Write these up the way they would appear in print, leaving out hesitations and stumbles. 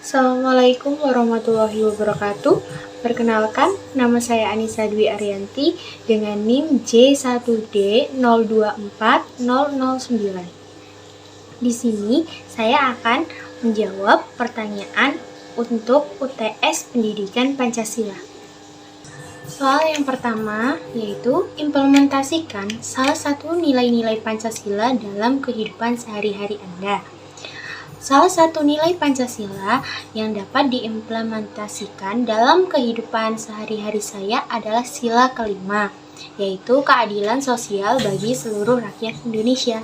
Assalamualaikum warahmatullahi wabarakatuh. Perkenalkan, nama saya Anissa Dwi Ariyanti dengan NIM J1D024009. Di sini saya akan menjawab pertanyaan untuk UTS Pendidikan Pancasila. Soal yang pertama yaitu implementasikan salah satu nilai-nilai Pancasila dalam kehidupan sehari-hari Anda. Salah satu nilai Pancasila yang dapat diimplementasikan dalam kehidupan sehari-hari saya adalah sila kelima, yaitu keadilan sosial bagi seluruh rakyat Indonesia.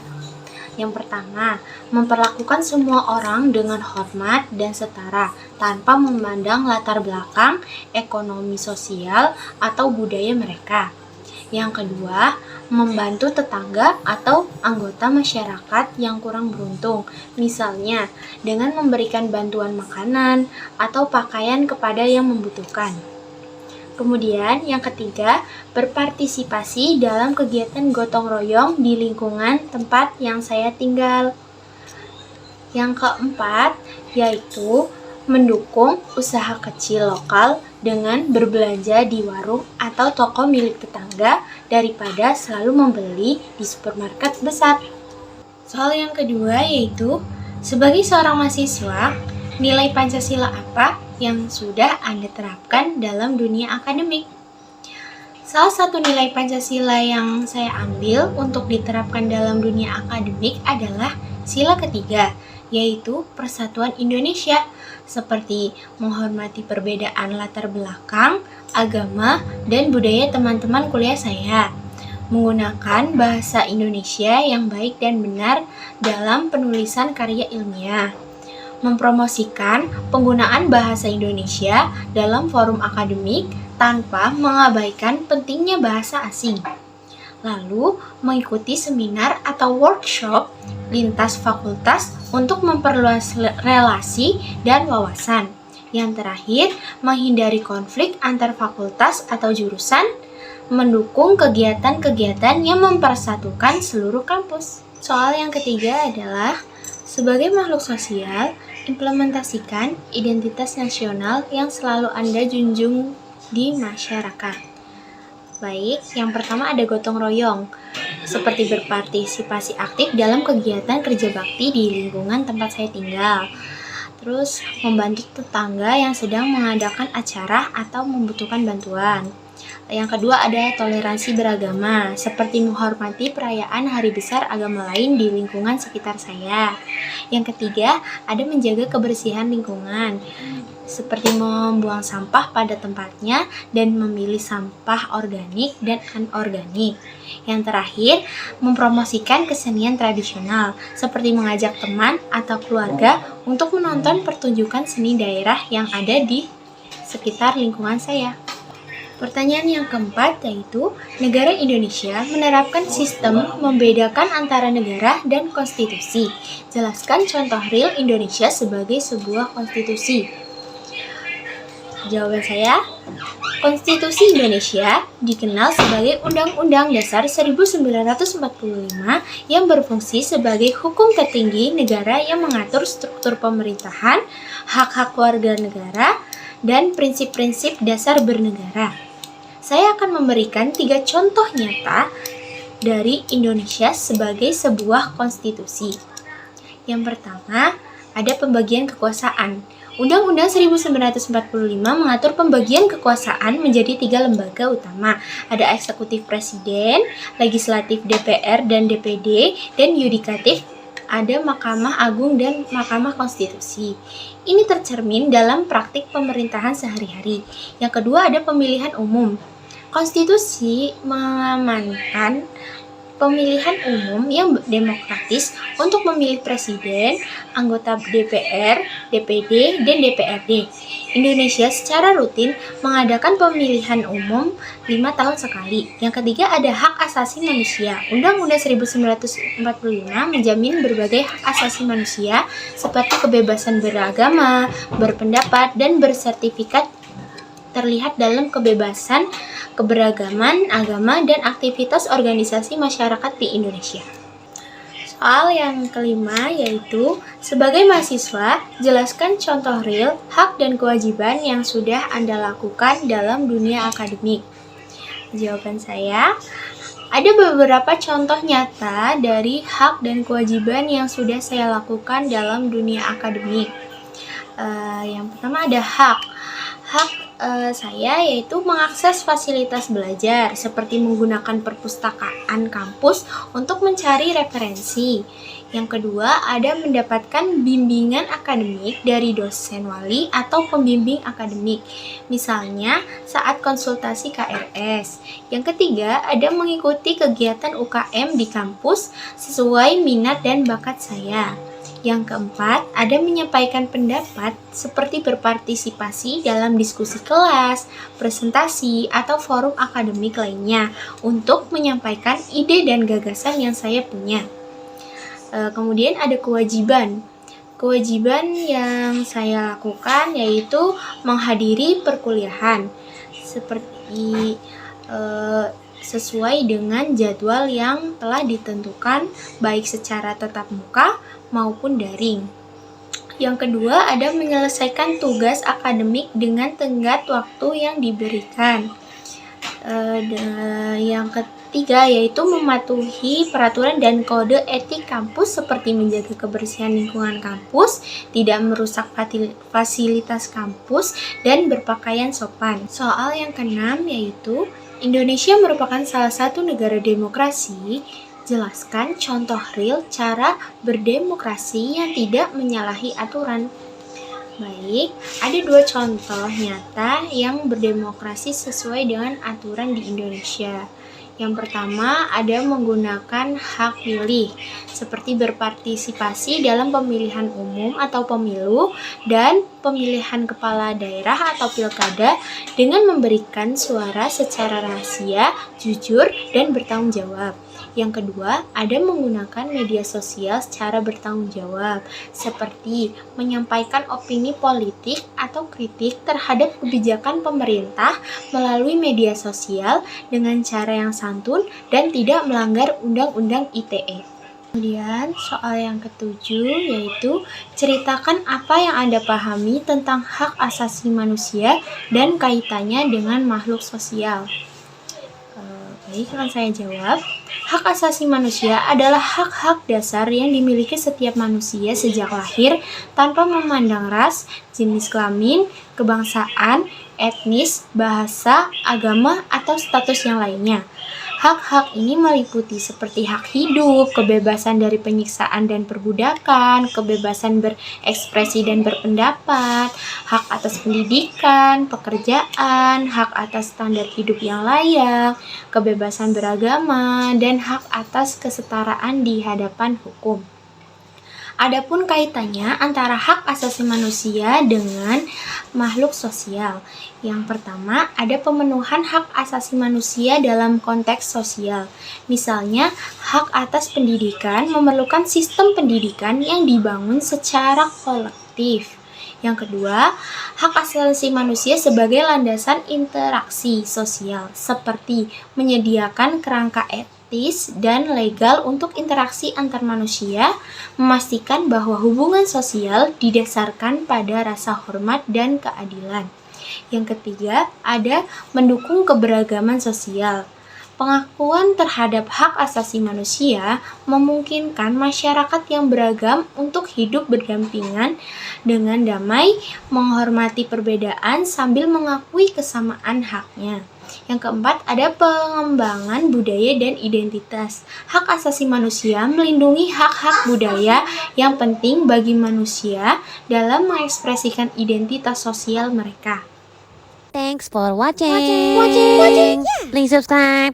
Yang pertama, memperlakukan semua orang dengan hormat dan setara tanpa memandang latar belakang, ekonomi sosial, atau budaya mereka. Yang kedua, membantu tetangga atau anggota masyarakat yang kurang beruntung, misalnya dengan memberikan bantuan makanan atau pakaian kepada yang membutuhkan. Kemudian yang ketiga, berpartisipasi dalam kegiatan gotong royong di lingkungan tempat yang saya tinggal. Yang keempat, yaitu mendukung usaha kecil lokal dengan berbelanja di warung atau toko milik tetangga daripada selalu membeli di supermarket besar. Soal yang kedua yaitu, sebagai seorang mahasiswa, nilai Pancasila apa yang sudah Anda terapkan dalam dunia akademik? Salah satu nilai Pancasila yang saya ambil untuk diterapkan dalam dunia akademik adalah sila ketiga, yaitu Persatuan Indonesia, seperti menghormati perbedaan latar belakang, agama, dan budaya teman-teman kuliah saya, menggunakan bahasa Indonesia yang baik dan benar dalam penulisan karya ilmiah, mempromosikan penggunaan bahasa Indonesia dalam forum akademik tanpa mengabaikan pentingnya bahasa asing. Lalu, mengikuti seminar atau workshop lintas fakultas untuk memperluas relasi dan wawasan. Yang terakhir, menghindari konflik antar fakultas atau jurusan, mendukung kegiatan-kegiatan yang mempersatukan seluruh kampus. Soal yang ketiga adalah, sebagai makhluk sosial, implementasikan identitas nasional yang selalu Anda junjung di masyarakat. Baik, yang pertama ada gotong royong, seperti berpartisipasi aktif dalam kegiatan kerja bakti di lingkungan tempat saya tinggal. Terus, membantu tetangga yang sedang mengadakan acara atau membutuhkan bantuan. Yang kedua ada toleransi beragama, seperti menghormati perayaan hari besar agama lain di lingkungan sekitar saya. Yang ketiga ada menjaga kebersihan lingkungan, seperti membuang sampah pada tempatnya dan memilih sampah organik dan anorganik. Yang terakhir, mempromosikan kesenian tradisional, seperti mengajak teman atau keluarga untuk menonton pertunjukan seni daerah yang ada di sekitar lingkungan saya. Pertanyaan yang keempat yaitu, negara Indonesia menerapkan sistem membedakan antara negara dan konstitusi. Jelaskan contoh real Indonesia sebagai sebuah konstitusi. Jawaban saya, Konstitusi Indonesia dikenal sebagai Undang-Undang Dasar 1945 yang berfungsi sebagai hukum tertinggi negara yang mengatur struktur pemerintahan, hak-hak warga negara, dan prinsip-prinsip dasar bernegara. Saya akan memberikan 3 contoh nyata dari Indonesia sebagai sebuah konstitusi. Yang pertama, ada pembagian kekuasaan. Undang-Undang 1945 mengatur pembagian kekuasaan menjadi 3 lembaga utama. Ada eksekutif presiden, legislatif DPR dan DPD, dan yudikatif ada Mahkamah Agung dan Mahkamah Konstitusi. Ini tercermin dalam praktik pemerintahan sehari-hari. Yang kedua ada pemilihan umum. Konstitusi mengamankan pemilihan umum yang demokratis untuk memilih presiden, anggota DPR, DPD, dan DPRD. Indonesia secara rutin mengadakan pemilihan umum 5 tahun sekali. Yang ketiga ada hak asasi manusia. Undang-Undang 1945 menjamin berbagai hak asasi manusia seperti kebebasan beragama, berpendapat, dan bersertifikat terlihat dalam kebebasan, keberagaman agama, dan aktivitas organisasi masyarakat di Indonesia. Soal yang kelima yaitu, sebagai mahasiswa, jelaskan contoh real, hak dan kewajiban yang sudah Anda lakukan dalam dunia akademik. Jawaban saya, ada beberapa contoh nyata dari hak dan kewajiban yang sudah saya lakukan dalam dunia akademik. Yang pertama ada hak. Hak saya yaitu mengakses fasilitas belajar seperti menggunakan perpustakaan kampus untuk mencari referensi. Yang kedua, ada mendapatkan bimbingan akademik dari dosen wali atau pembimbing akademik, misalnya saat konsultasi KRS. Yang ketiga, ada mengikuti kegiatan UKM di kampus sesuai minat dan bakat saya. Yang keempat, ada menyampaikan pendapat seperti berpartisipasi dalam diskusi kelas, presentasi, atau forum akademik lainnya untuk menyampaikan ide dan gagasan yang saya punya. Kemudian ada kewajiban. Kewajiban yang saya lakukan yaitu menghadiri perkuliahan seperti sesuai dengan jadwal yang telah ditentukan baik secara tatap muka maupun daring. Yang kedua, ada menyelesaikan tugas akademik dengan tenggat waktu yang diberikan. Yang ketiga yaitu mematuhi peraturan dan kode etik kampus seperti menjaga kebersihan lingkungan kampus, tidak merusak fasilitas kampus, dan berpakaian sopan. Soal yang keenam yaitu, Indonesia merupakan salah satu negara demokrasi. Jelaskan contoh real cara berdemokrasi yang tidak menyalahi aturan. Baik, ada dua contoh nyata yang berdemokrasi sesuai dengan aturan di Indonesia. Yang pertama, ada menggunakan hak pilih, seperti berpartisipasi dalam pemilihan umum atau pemilu dan pemilihan kepala daerah atau pilkada dengan memberikan suara secara rahasia, jujur, dan bertanggung jawab. Yang kedua, ada menggunakan media sosial secara bertanggung jawab, seperti menyampaikan opini politik atau kritik terhadap kebijakan pemerintah melalui media sosial dengan cara yang santun dan tidak melanggar Undang-Undang ITE. Kemudian soal yang ketujuh yaitu ceritakan apa yang Anda pahami tentang hak asasi manusia dan kaitannya dengan makhluk sosial. Baik, akan saya jawab. Hak asasi manusia adalah hak-hak dasar yang dimiliki setiap manusia sejak lahir tanpa memandang ras, jenis kelamin, kebangsaan, etnis, bahasa, agama, atau status yang lainnya. Hak-hak ini meliputi seperti hak hidup, kebebasan dari penyiksaan dan perbudakan, kebebasan berekspresi dan berpendapat, hak atas pendidikan, pekerjaan, hak atas standar hidup yang layak, kebebasan beragama, dan hak atas kesetaraan di hadapan hukum. Adapun kaitannya antara hak asasi manusia dengan makhluk sosial. Yang pertama, ada pemenuhan hak asasi manusia dalam konteks sosial. Misalnya, hak atas pendidikan memerlukan sistem pendidikan yang dibangun secara kolektif. Yang kedua, hak asasi manusia sebagai landasan interaksi sosial, seperti menyediakan kerangka etis dan legal untuk interaksi antar manusia, memastikan bahwa hubungan sosial didasarkan pada rasa hormat dan keadilan. Yang ketiga, ada mendukung keberagaman sosial. Pengakuan terhadap hak asasi manusia memungkinkan masyarakat yang beragam untuk hidup berdampingan dengan damai, menghormati perbedaan sambil mengakui kesamaan haknya. Yang keempat, ada pengembangan budaya dan identitas. Hak asasi manusia melindungi hak-hak budaya yang penting bagi manusia dalam mengekspresikan identitas sosial mereka. Thanks for watching. Please subscribe.